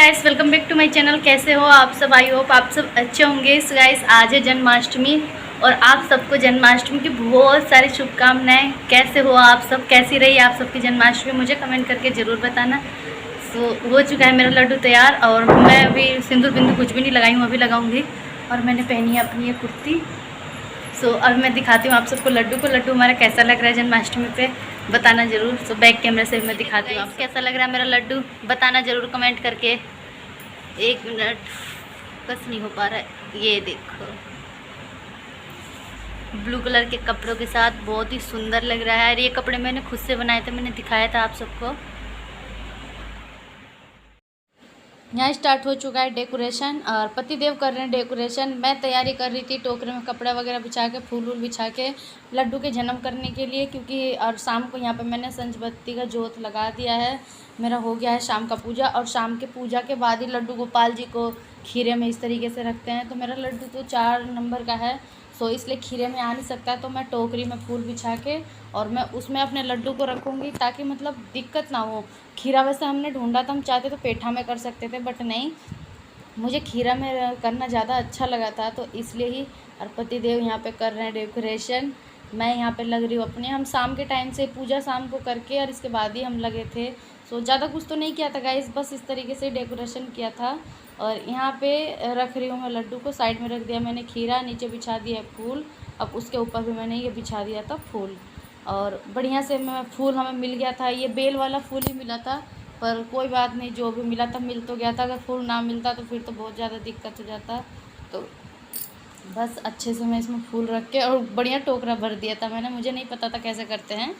Guys, welcome back to my channel. कैसे हो आप सब? आई होप आप सब अच्छे होंगे। सो गाइस, आज है जन्माष्टमी और आप सबको जन्माष्टमी की बहुत सारी शुभकामनाएं। कैसे हो आप सब? कैसी रही आप सबकी जन्माष्टमी? मुझे कमेंट करके ज़रूर बताना। सो हो चुका है मेरा लड्डू तैयार और मैं अभी सिंदूर बिंदु कुछ भी नहीं लगाई हूँ, अभी लगाऊंगी। और मैंने पहनी है अपनी ये कुर्ती। सो अब मैं दिखाती हूँ आप सबको लड्डू हमारा कैसा लग रहा है जन्माष्टमी पे, बताना ज़रूर। सो बैक कैमरे से मैं दिखाती हूँ आप कैसा लग रहा है मेरा लड्डू, बताना ज़रूर कमेंट करके। एक मिनट, बस नहीं हो पा रहा है। ये देखो, ब्लू कलर के कपड़ों के साथ बहुत ही सुंदर लग रहा है। और ये कपड़े मैंने खुद से बनाए थे, मैंने दिखाया था आप सबको। यहाँ स्टार्ट हो चुका है डेकोरेशन और पतिदेव कर रहे हैं डेकोरेशन। मैं तैयारी कर रही थी टोकरे में कपड़ा वगैरह बिछा के, फूल वूल बिछा के लड्डू के जन्म करने के लिए, क्योंकि और शाम को यहाँ पे मैंने संजबत्ती का जोत लगा दिया है। मेरा हो गया है शाम का पूजा, और शाम के पूजा के बाद ही लड्डू गोपाल जी को खीरे में इस तरीके से रखते हैं। तो मेरा लड्डू तो 4 नंबर का है, सो इसलिए खीरे में आ नहीं सकता। तो मैं टोकरी में फूल बिछा के और मैं उसमें अपने लड्डू को रखूँगी, ताकि मतलब दिक्कत ना हो। खीरा वैसे हमने ढूंढा था, हम चाहते तो पेठा में कर सकते थे, बट नहीं, मुझे खीरा में करना ज़्यादा अच्छा लगा था, तो इसलिए ही। और पतिदेव यहाँ पे कर रहे हैं डेकोरेशन, मैं यहाँ पे लग रही हूँ अपने। हम शाम के टाइम से पूजा शाम को करके और इसके बाद ही हम लगे थे। सो ज़्यादा कुछ तो नहीं किया था गाइस, बस इस तरीके से डेकोरेशन किया था। और यहाँ पे रख रही हूँ मैं लड्डू को, साइड में रख दिया मैंने खीरा, नीचे बिछा दिया फूल। अब उसके ऊपर भी मैंने ये बिछा दिया था फूल, और बढ़िया से मैं फूल हमें मिल गया था। ये बेल वाला फूल ही मिला था, पर कोई बात नहीं, जो भी मिला था मिल तो गया था। अगर फूल ना मिलता तो फिर तो बहुत ज़्यादा दिक्कत हो जाता। तो बस अच्छे से मैं इसमें फूल रख के और बढ़िया टोकरा भर दिया था मैंने। मुझे नहीं पता था कैसे करते हैं,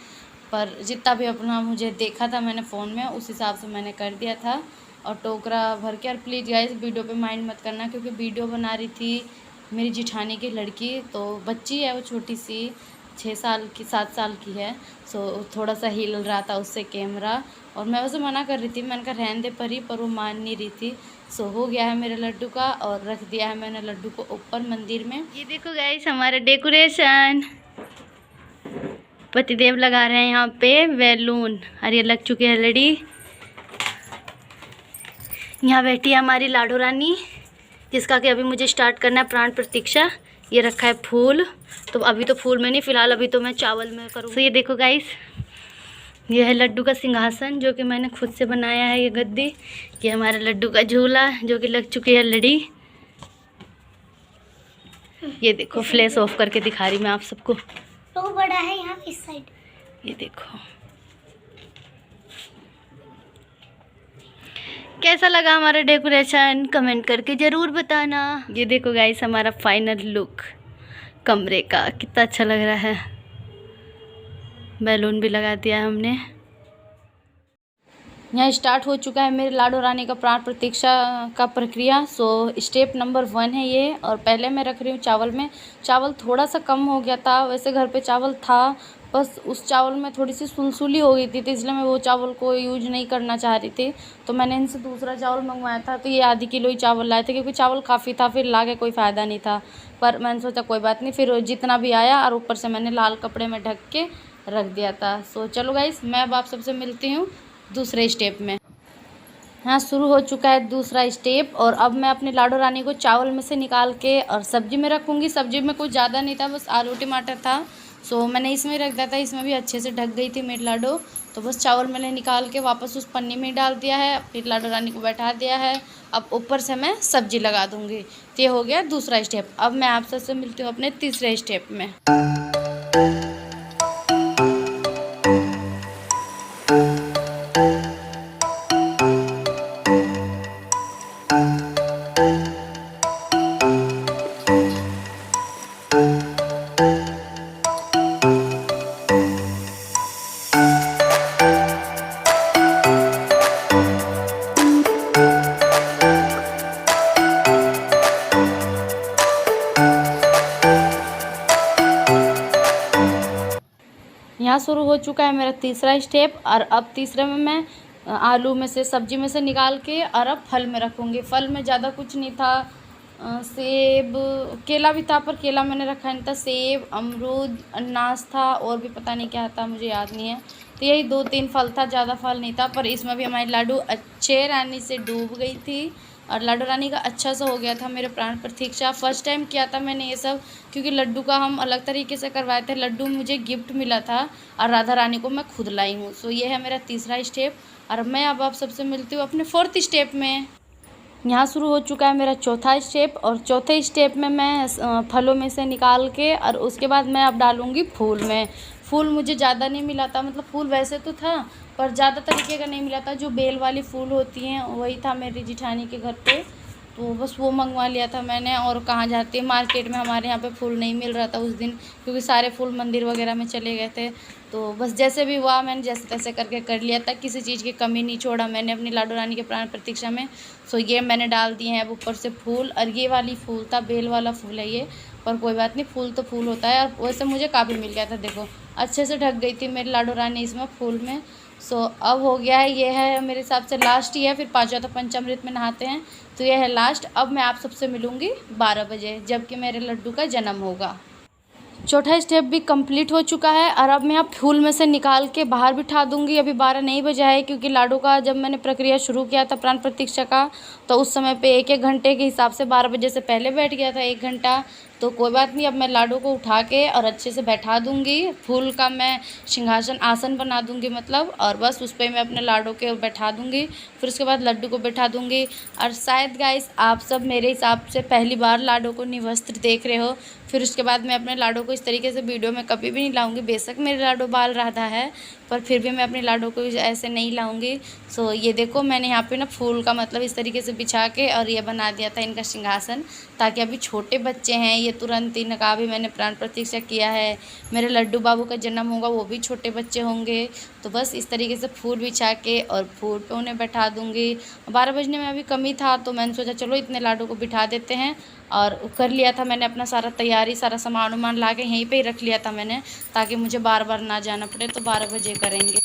पर जितना भी अपना मुझे देखा था मैंने फ़ोन में, उस हिसाब से मैंने कर दिया था। और टोकरा भर के, और प्लीज़ गाइस वीडियो पे माइंड मत करना, क्योंकि वीडियो बना रही थी मेरी जिठानी की लड़की, तो बच्ची है वो छोटी सी, 6 साल की 7 साल की है। सो थोड़ा सा हिल रहा था उससे कैमरा, और मैं वैसे मना कर रही थी, मैंने कहा रहने दे परी, पर वो मान नहीं रही थी। सो हो गया है मेरे लड्डू का, और रख दिया है मैंने लड्डू को ऊपर मंदिर में। ये देखो गाइस हमारा डेकोरेशन, पतिदेव लगा रहे हैं यहाँ पे बैलून, और ये लग चुके हैं लड़ी। यहाँ बैठी है हमारी लाडो रानी, जिसका कि अभी मुझे स्टार्ट करना है प्राण प्रतीक्षा। ये रखा है फूल, तो अभी तो फूल में नहीं, फिलहाल अभी तो मैं चावल में करूँ। तो ये देखो गाइस, ये है लड्डू का सिंहासन जो कि मैंने खुद से बनाया है। ये गद्दी, ये हमारा लड्डू का झूला जो कि लग चुकी है लड़ी। ये देखो फ्लैश ऑफ करके दिखा रही मैं आप सबको, तो बड़ा है यहाँ इस साइड। ये देखो कैसा लगा हमारा डेकोरेशन, कमेंट करके ज़रूर बताना। ये देखो गाइस हमारा फाइनल लुक कमरे का, कितना अच्छा लग रहा है। बैलून भी लगा दिया है हमने। यहाँ स्टार्ट हो चुका है मेरे लाडो रानी का प्राण प्रतीक्षा का प्रक्रिया। सो स्टेप नंबर 1 है ये, और पहले मैं रख रही हूँ चावल में। चावल थोड़ा सा कम हो गया था, वैसे घर पे चावल था, बस उस चावल में थोड़ी सी सुलसुली हो गई थी, तो इसलिए मैं वो चावल को यूज नहीं करना चाह रही थी। तो मैंने इनसे दूसरा चावल मंगवाया था, तो ये आधी किलो ही चावल लाए थे, क्योंकि चावल काफ़ी था, फिर ला के कोई फ़ायदा नहीं था। पर मैंने सोचा कोई बात नहीं, फिर जितना भी आया, और ऊपर से मैंने लाल कपड़े में ढक के रख दिया था। सो चलो गाइस, मैं अब आप सबसे मिलती हूँ दूसरे स्टेप में। हाँ, शुरू हो चुका है दूसरा स्टेप, और अब मैं अपनी लाडो रानी को चावल में से निकाल के और सब्जी में रखूँगी। सब्जी में कुछ ज़्यादा नहीं था, बस आलू टमाटर था, सो मैंने इसमें रख दिया था। इसमें भी अच्छे से ढक गई थी मेरी लाडो, तो बस चावल मैंने निकाल के वापस उस पन्नी में डाल दिया है, फिर लाडो रानी को बैठा दिया है। अब ऊपर से मैं सब्जी लगा दूँगी। तो ये हो गया दूसरा स्टेप। अब मैं आप सबसे मिलती हूँ अपने तीसरे स्टेप में। यहाँ शुरू हो चुका है मेरा तीसरा स्टेप, और अब तीसरे में मैं आलू में से, सब्जी में से निकाल के और अब फल में रखूँगी। फल में ज़्यादा कुछ नहीं था, सेब, केला भी था, पर केला मैंने रखा नहीं था। सेब, अमरूद, अनानास था, और भी पता नहीं क्या था, मुझे याद नहीं है। तो यही 2-3 फल था, ज़्यादा फल नहीं था। पर इसमें भी हमारी लाडू अच्छे रानी से डूब गई थी और लाडू रानी का अच्छा सा हो गया था। मेरे प्राण प्रतीक्षा फर्स्ट टाइम किया था मैंने ये सब, क्योंकि लड्डू का हम अलग तरीके से करवाए थे। लड्डू मुझे गिफ्ट मिला था और राधा रानी को मैं खुद लाई हूँ। सो ये है मेरा तीसरा स्टेप और मैं अब आप सबसे मिलती हूँ अपने 4th स्टेप में। यहाँ शुरू हो चुका है मेरा चौथा स्टेप और चौथे स्टेप में मैं फलों में से निकाल के और उसके बाद मैं अब डालूँगी फूल में। फूल मुझे ज़्यादा नहीं मिला था, मतलब फूल वैसे तो था पर ज़्यादा तरीके का नहीं मिला था। जो बेल वाली फूल होती हैं वही था मेरी जिठानी के घर पे, तो बस वो मंगवा लिया था मैंने। और कहाँ जाती है, मार्केट में हमारे यहाँ पे फूल नहीं मिल रहा था उस दिन, क्योंकि सारे फूल मंदिर वगैरह में चले गए थे। तो बस जैसे भी हुआ मैंने जैसे तैसे करके कर लिया था, किसी चीज़ की कमी नहीं छोड़ा मैंने अपनी लाडू रानी के प्राण प्रतीक्षा में। सो ये मैंने डाल दिए हैं अब ऊपर से फूल, और ये वाली फूल था, बेल वाला फूल है ये, पर कोई बात नहीं, फूल तो फूल होता है। और वैसे मुझे काफ़ी मिल गया था, देखो अच्छे से ढक गई थी मेरी लाडू रानी इसमें फूल में। सो अब हो गया है, ये है मेरे हिसाब से लास्ट ही है, फिर 5वां तो पंचामृत में नहाते हैं, तो यह है लास्ट। अब मैं आप सबसे मिलूँगी 12 बजे, जबकि मेरे लड्डू का जन्म होगा। चौथा स्टेप भी कंप्लीट हो चुका है और अब मैं अब फूल में से निकाल के बाहर बिठा दूंगी। अभी 12 नहीं बजा है, क्योंकि लाडू का जब मैंने प्रक्रिया शुरू किया था प्राण प्रतीक्षा का, तो उस समय पे 1-1 घंटे के हिसाब से 12 बजे से पहले बैठ गया था 1 घंटा। तो कोई बात नहीं, अब मैं लाडू को उठा के और अच्छे से बैठा दूंगी। फूल का मैं सिंहासन आसन बना दूंगी मतलब, और बस उस पर मैं अपने लाडू के बैठा दूंगी। फिर उसके बाद लड्डू को बैठा दूंगी। और शायद गाइस आप सब मेरे हिसाब से पहली बार लाडू को निवस्त्र देख रहे हो। फिर उसके बाद मैं अपने लाडू को इस तरीके से वीडियो में कभी भी नहीं लाऊंगी। बेशक मेरे लाडू बाल राधा है, पर फिर भी मैं अपने लाडू को ऐसे नहीं लाऊंगी। सो ये देखो मैंने यहाँ पे ना फूल का मतलब इस तरीके से बिछा के और ये बना दिया था इनका सिंहासन, ताकि अभी छोटे बच्चे हैं, ये तुरंत इनका भी मैंने प्राण प्रतीक्षा किया है। मेरे लड्डू बाबू का जन्म होगा, वो भी छोटे बच्चे होंगे। तो बस इस तरीके से फूल बिछा के और फूल पे उन्हें बैठा दूँगी। 12 बजने में अभी कमी था, तो मैंने सोचा चलो इतने लाडू को बिठा देते हैं। और कर लिया था मैंने अपना सारा तैयारी, सारा सामान वामान ला के यहीं पे ही रख लिया था मैंने, ताकि मुझे बार बार ना जाना पड़े। तो 12 बजे करेंगे।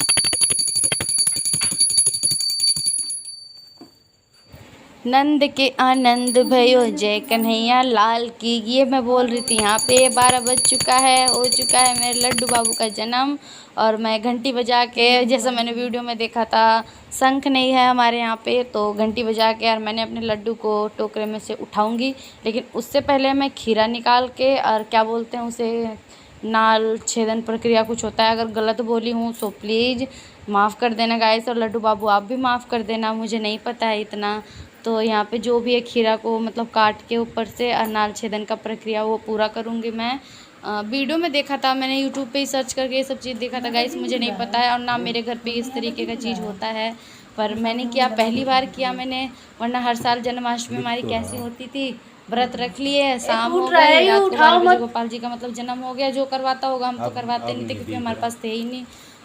नंद के आनंद भयो जय कन्हैया लाल की, ये मैं बोल रही थी। यहाँ पे 12 बज चुका है, हो चुका है मेरे लड्डू बाबू का जन्म। और मैं घंटी बजा के, जैसा मैंने वीडियो में देखा था, शंख नहीं है हमारे यहाँ पे, तो घंटी बजा के और मैंने अपने लड्डू को टोकरे में से उठाऊंगी। लेकिन उससे पहले मैं खीरा निकाल के, और क्या बोलते हैं उसे, नाल छेदन प्रक्रिया कुछ होता है, अगर गलत बोली हूँ तो प्लीज़ माफ़ कर देना गाइस। और लड्डू बाबू आप भी माफ़ कर देना, मुझे नहीं पता है इतना। तो यहाँ पे जो भी है खीरा को मतलब काट के ऊपर से नाल छेदन का प्रक्रिया वो पूरा करूँगी मैं। वीडियो में देखा था मैंने, यूट्यूब पे ही सर्च करके ये सब चीज़ देखा था गाइस, मुझे नहीं पता है और ना मेरे घर पे इस तरीके का चीज़ होता है। पर मैंने किया, पहली बार किया मैंने, वरना हर साल जन्माष्टमी हमारी कैसी होती थी, व्रत रख लिए, शाम हो गई, रात को 12 बजे गोपाल जी का मतलब जन्म हो गया। जो करवाता होगा, हम तो करवाते नहीं थे क्योंकि हमारे पास थे ही नहीं।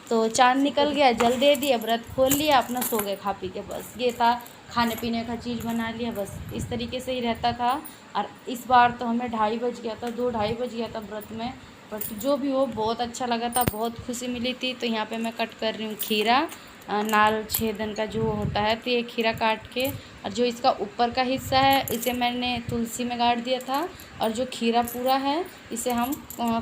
तो चाँद निकल गया, जल दे दिया, व्रत खोल लिया, अपना सो गए खा पी के, बस ये था। खाने पीने का चीज़ बना लिया, बस इस तरीके से ही रहता था। और इस बार तो हमें 2:30 बज गया था, 2-2:30 बज गया था व्रत में। बट जो भी हो बहुत अच्छा लगा था, बहुत खुशी मिली थी। तो यहाँ पे मैं कट कर रही हूँ खीरा, नाल छेदन का जो होता है, तो ये खीरा काट के, और जो इसका ऊपर का हिस्सा है इसे मैंने तुलसी में गाड़ दिया था, और जो खीरा पूरा है इसे हम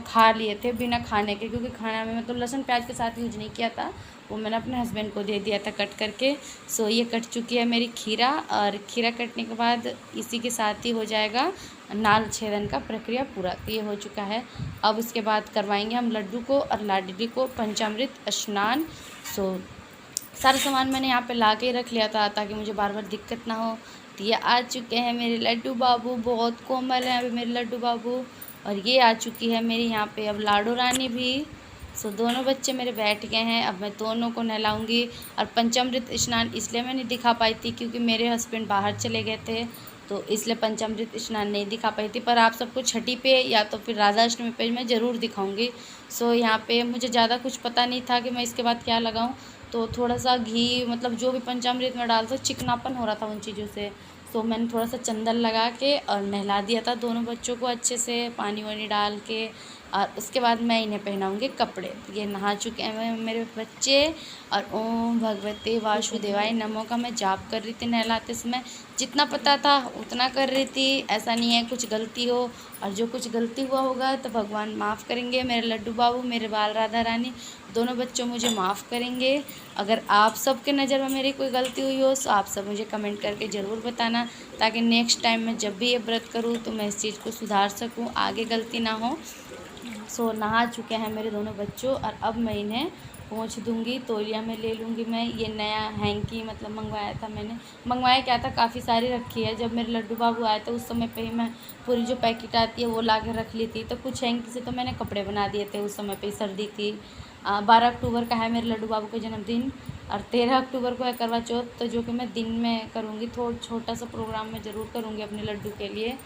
खा लिए थे बिना खाने के, क्योंकि खाना में मतलब लहसुन प्याज के साथ यूज नहीं किया था, वो मैंने अपने हस्बैंड को दे दिया था कट करके। सो ये कट चुकी है मेरी खीरा, और खीरा कटने के बाद इसी के साथ ही हो जाएगा नाल छेदन का प्रक्रिया पूरा। तो ये हो चुका है। अब उसके बाद करवाएंगे हम लड्डू को और लाडली को पंचामृत स्नान। सो सारा सामान मैंने यहाँ पे ला के रख लिया था, ताकि मुझे बार बार दिक्कत ना हो। तो ये आ चुके हैं मेरे लड्डू बाबू, बहुत कोमल हैं अभी मेरे लड्डू बाबू। और ये आ चुकी है मेरी यहाँ पे अब लाडू रानी भी। सो दोनों बच्चे मेरे बैठ गए हैं, अब मैं दोनों को नहलाऊंगी। और पंचामृत स्नान इसलिए मैं नहीं दिखा पाई थी क्योंकि मेरे हस्बैंड बाहर चले गए थे, तो इसलिए पंचामृत स्नान नहीं दिखा पाई थी। पर आप सबको छठी पे या तो फिर राधा अष्टमी पे मैं ज़रूर दिखाऊंगी। सो यहाँ पे मुझे ज़्यादा कुछ पता नहीं था कि मैं इसके बाद क्या लगाऊं, तो थोड़ा सा घी, मतलब जो भी पंचामृत में डालता, चिकनापन हो रहा था उन चीज़ों से। सो मैंने थोड़ा सा चंदन लगा के और नहला दिया था दोनों बच्चों को अच्छे से, पानी वानी डाल के। और उसके बाद मैं इन्हें पहनाऊँगी कपड़े। ये नहा चुके हैं मेरे बच्चे और ओम भगवते वासुदेवाय नमो का मैं जाप कर रही थी नहलाते समय। जितना पता था उतना कर रही थी, ऐसा नहीं है कुछ गलती हो, और जो कुछ गलती हुआ होगा तो भगवान माफ़ करेंगे। मेरे लड्डू बाबू, मेरे बाल राधा रानी दोनों बच्चों मुझे माफ़ करेंगे। अगर आप सबके नज़र में मेरी कोई गलती हुई हो तो आप सब मुझे कमेंट करके ज़रूर बताना, ताकि नेक्स्ट टाइम मैं जब भी ये व्रत करूँ तो मैं इस चीज़ को सुधार सकूँ, आगे गलती ना हो। सो नहा चुके हैं मेरे दोनों बच्चों और अब मैं इन्हें पोंछ दूंगी। तौलिया में ले लूँगी मैं। ये नया हैंकी मतलब मंगवाया था मैंने, मंगवाया क्या था, काफ़ी सारी रखी है। जब मेरे लड्डू बाबू आए थे उस समय पे ही मैं पूरी जो पैकेट आती है वो ला के रख ली थी। तो कुछ हैंकी से तो मैंने कपड़े बना दिए थे, उस समय पे सर्दी थी। 12 अक्टूबर का है मेरे लड्डू बाबू का जन्मदिन और 13 अक्टूबर को है करवा चौथ, तो जो कि मैं दिन में करूँगी। थोड़ा छोटा सा प्रोग्राम मैं ज़रूर करूँगी अपने लड्डू के लिए।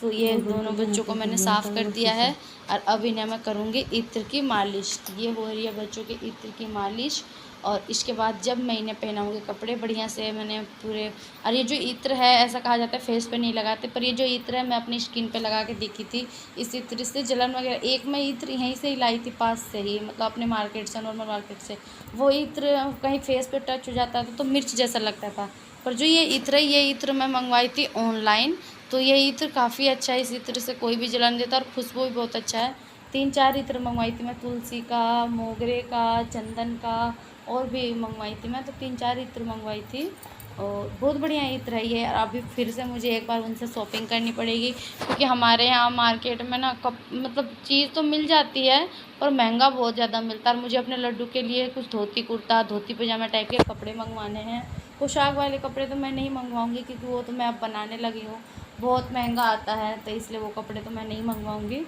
तो ये दोनों बच्चों को मैंने साफ़ कर दिया है और अब इन्हें मैं करूँगी इत्र की मालिश। ये हो रही है बच्चों के इत्र की मालिश। और इसके बाद जब मैं इन्हें पहनाऊँगी कपड़े बढ़िया से, मैंने पूरे, और ये जो इत्र है ऐसा कहा जाता है फेस पे नहीं लगाते, पर ये जो इत्र है मैं अपनी स्किन पे लगा के देखी थी। इस इत्र से जलन वगैरह, एक मैं इत्र यहीं से ही लाई थी पास से ही, मतलब अपने मार्केट से, नॉर्मल मार्केट से। वो इत्र कहीं फेस पे टच हो जाता था तो मिर्च जैसा लगता था, पर जो ये इत्र है ये इत्र मैं मंगवाई थी ऑनलाइन। तो ये इत्र काफ़ी अच्छा है, इस इत्र से कोई भी जलन देता है और खुशबू भी बहुत अच्छा है। 3-4 इत्र मंगवाई थी मैं, तुलसी का, मोगरे का, चंदन का, और भी मंगवाई थी मैं। तो 3-4 इत्र मंगवाई थी और बहुत बढ़िया इत्र है ये। और अभी फिर से मुझे एक बार उनसे शॉपिंग करनी पड़ेगी, क्योंकि हमारे यहाँ मार्केट में ना मतलब चीज़ तो मिल जाती है पर महंगा बहुत ज़्यादा मिलता है। और मुझे अपने लड्डू के लिए कुछ धोती कुर्ता, धोती पजामा टाइप के कपड़े मंगवाने हैं। पोशाक वाले कपड़े तो मैं नहीं मंगवाऊँगी, क्योंकि वो तो मैं अब बनाने लगी हूँ, बहुत महंगा आता है, तो इसलिए वो कपड़े तो मैं नहीं मंगवाऊँगी।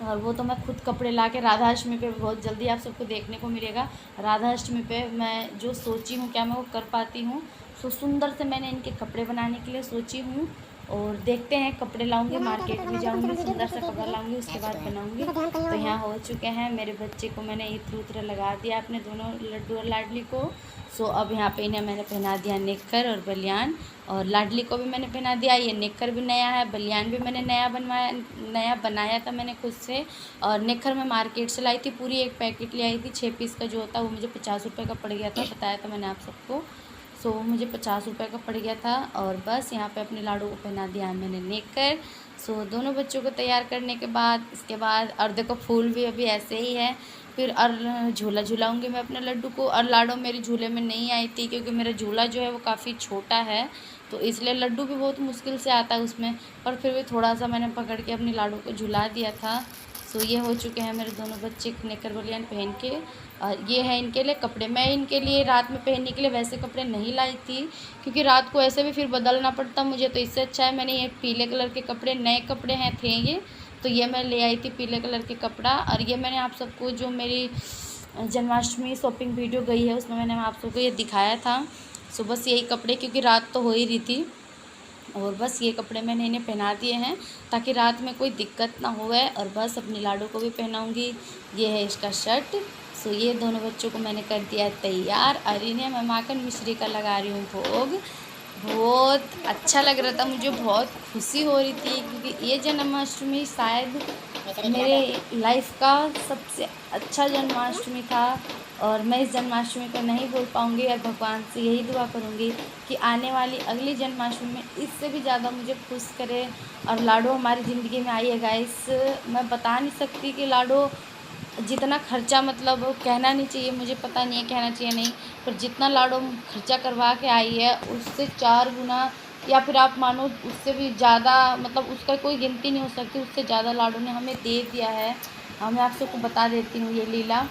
और वो तो मैं खुद कपड़े ला के राधा अष्टमी पे बहुत जल्दी आप सबको देखने को मिलेगा। राधा अष्टमी पे मैं जो सोची हूँ क्या मैं वो कर पाती हूँ। सो सुंदर से मैंने इनके कपड़े बनाने के लिए सोची हूँ और देखते हैं। कपड़े लाऊंगी, मार्केट में जाऊंगी, सुंदर सा कपड़ा लाऊंगी, उसके बाद बनाऊंगी। तो यहाँ हो चुके हैं मेरे बच्चे को मैंने इत्र उत्र लगा दिया अपने दोनों लड्डू और लाडली को। सो अब यहाँ पे इन्हें मैंने पहना दिया नेकर और बलियान, और लाडली को भी मैंने पहना दिया। ये नेकर भी नया है, बलियान भी मैंने नया बनाया था मैंने खुद से। और नेकर मैं मार्केट से लाई थी, पूरी एक पैकेट ले आई थी 6 पीस का जो होता है, वो मुझे 50 रुपये का पड़ गया था, बताया था मैंने आप सबको। सो मुझे 50 रुपये का पड़ गया था। और बस यहाँ पे अपने लाडू को पहना दिया है मैंने नेकर। सो दोनों बच्चों को तैयार करने के बाद, इसके बाद और देखो फूल भी अभी ऐसे ही है। फिर और झूला झूलाऊँगी मैं अपने लड्डू को। और लाडो मेरे झूले में नहीं आई थी, क्योंकि मेरा झूला जो है वो काफ़ी छोटा है, तो इसलिए लड्डू भी बहुत मुश्किल से आता है उसमें। पर फिर भी थोड़ा सा मैंने पकड़ के अपने लाडू को झुला दिया था। सो ये हो चुके हैं मेरे दोनों बच्चे नेकर बलियान पहन के। और ये है इनके लिए कपड़े। मैं इनके लिए रात में पहनने के लिए वैसे कपड़े नहीं लाई थी, क्योंकि रात को ऐसे भी फिर बदलना पड़ता मुझे, तो इससे अच्छा है मैंने ये पीले कलर के कपड़े, नए कपड़े हैं थे ये, तो ये मैं ले आई थी पीले कलर के कपड़ा। और ये मैंने आप सबको जो मेरी जन्माष्टमी शॉपिंग वीडियो गई है उसमें मैंने आप सबको ये दिखाया था। सो बस यही कपड़े, क्योंकि रात तो हो ही रही थी, और बस ये कपड़े मैंने इन्हें पहना दिए हैं ताकि रात में कोई दिक्कत ना होए। और बस अपने लाडू को भी पहनाऊँगी। ये है इसका शर्ट। सो ये दोनों बच्चों को मैंने कर दिया है तैयार, और इन्हें मैं माखन मिश्री का लगा रही हूँ भोग। बहुत अच्छा लग रहा था, मुझे बहुत खुशी हो रही थी, क्योंकि ये जन्माष्टमी शायद मेरे लाइफ का सबसे अच्छा जन्माष्टमी था। और मैं इस जन्माष्टमी को नहीं भूल पाऊँगी, और भगवान से यही दुआ करूँगी कि आने वाली अगली जन्माष्टमी में इससे भी ज़्यादा मुझे खुश करे। और लाडो हमारी ज़िंदगी में आई है गाइस, मैं बता नहीं सकती कि लाडो जितना खर्चा, मतलब कहना नहीं चाहिए, मुझे पता नहीं है कहना चाहिए नहीं, पर जितना लाडो खर्चा करवा के आई है उससे 4 गुना, या फिर आप मानो उससे भी ज़्यादा, मतलब उसका कोई गिनती नहीं हो सकती, उससे ज़्यादा लाडो ने हमें दे दिया है। मैं आप सबको बता देती हूँ ये लीला।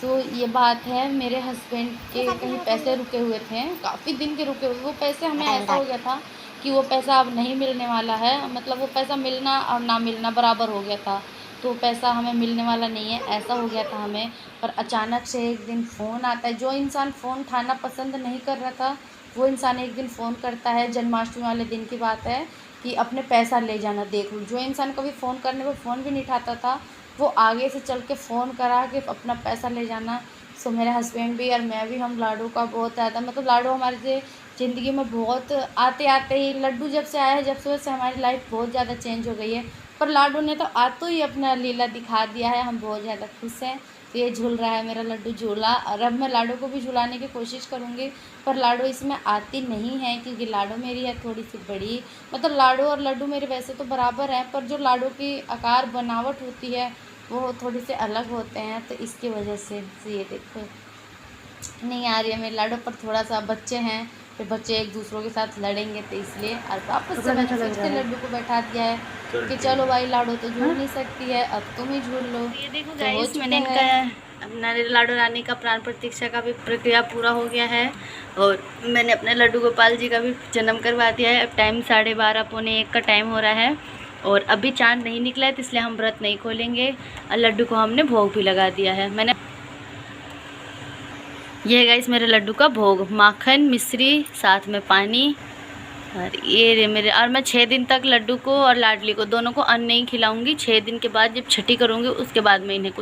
सो ये बात है, मेरे हस्बैंड के कहीं पैसे रुके हुए थे, काफ़ी दिन के रुके हुए, वो पैसे हमें ऐसा हो गया था कि वो पैसा अब नहीं मिलने वाला है, मतलब वो पैसा मिलना और ना मिलना बराबर हो गया था, तो पैसा हमें मिलने वाला नहीं है, ऐसा हो गया था हमें। पर अचानक से एक दिन फ़ोन आता है। जो इंसान फ़ोन उठाना पसंद नहीं कर रहा था वो इंसान एक दिन फ़ोन करता है, जन्माष्टमी वाले दिन की बात है, कि अपने पैसा ले जाना। देख लो, जो इंसान कभी फ़ोन करने पर फ़ोन भी नहीं उठाता था वो आगे से चल के फ़ोन करा के अपना पैसा ले जाना। सो मेरे हस्बैंड भी और मैं भी, हम लाडू का बहुत ज़्यादा, मतलब लाडू हमारे ज़िंदगी में बहुत आते आते ही, लड्डू जब से आया है जब से हमारी लाइफ बहुत ज़्यादा चेंज हो गई है। पर लाडू ने तो आतो ही अपना लीला दिखा दिया है। हम बहुत ज़्यादा खुश हैं। तो ये झूल रहा है मेरा लड्डू झूला, और अब मैं लाडू को भी झुलाने की कोशिश करूँगी, पर लाडू इसमें आती नहीं है क्योंकि लाडू मेरी है थोड़ी सी बड़ी। मतलब लाडू और लड्डू मेरे वैसे तो बराबर हैं, पर जो लाडू की आकार बनावट होती है वो थोड़ी से अलग होते हैं, तो इसकी वजह से ये देखो नहीं आ रही है मेरे लाडू। पर थोड़ा सा बच्चे हैं, फिर बच्चे एक दूसरों के साथ लड़ेंगे, तो इसलिए और वापस से मैंने फिर से लड्डू को बैठा दिया है कि चलो भाई लाडू तो झूल नहीं सकती है, अब तुम ही झूल लो। ये देखो गाइस, मैंने इनका अपना लाडू रानी का प्राण प्रतिष्ठा का भी प्रक्रिया पूरा हो गया है, और मैंने अपने लड्डू गोपाल जी का भी जन्म करवा दिया है। अब टाइम 12:30 पौने 1 का टाइम हो रहा है, और अभी चाँद नहीं निकला है, तो इसलिए हम व्रत नहीं खोलेंगे। और लड्डू को हमने भोग भी लगा दिया है। मैंने ये गाइस मेरे लड्डू का भोग, माखन मिश्री साथ में पानी, और ये रे मेरे। और मैं 6 दिन तक लड्डू को और लाडली को दोनों को अन्न नहीं खिलाऊंगी। 6 दिन के बाद जब छठी करूँगी उसके बाद मैं इन्हें कुछ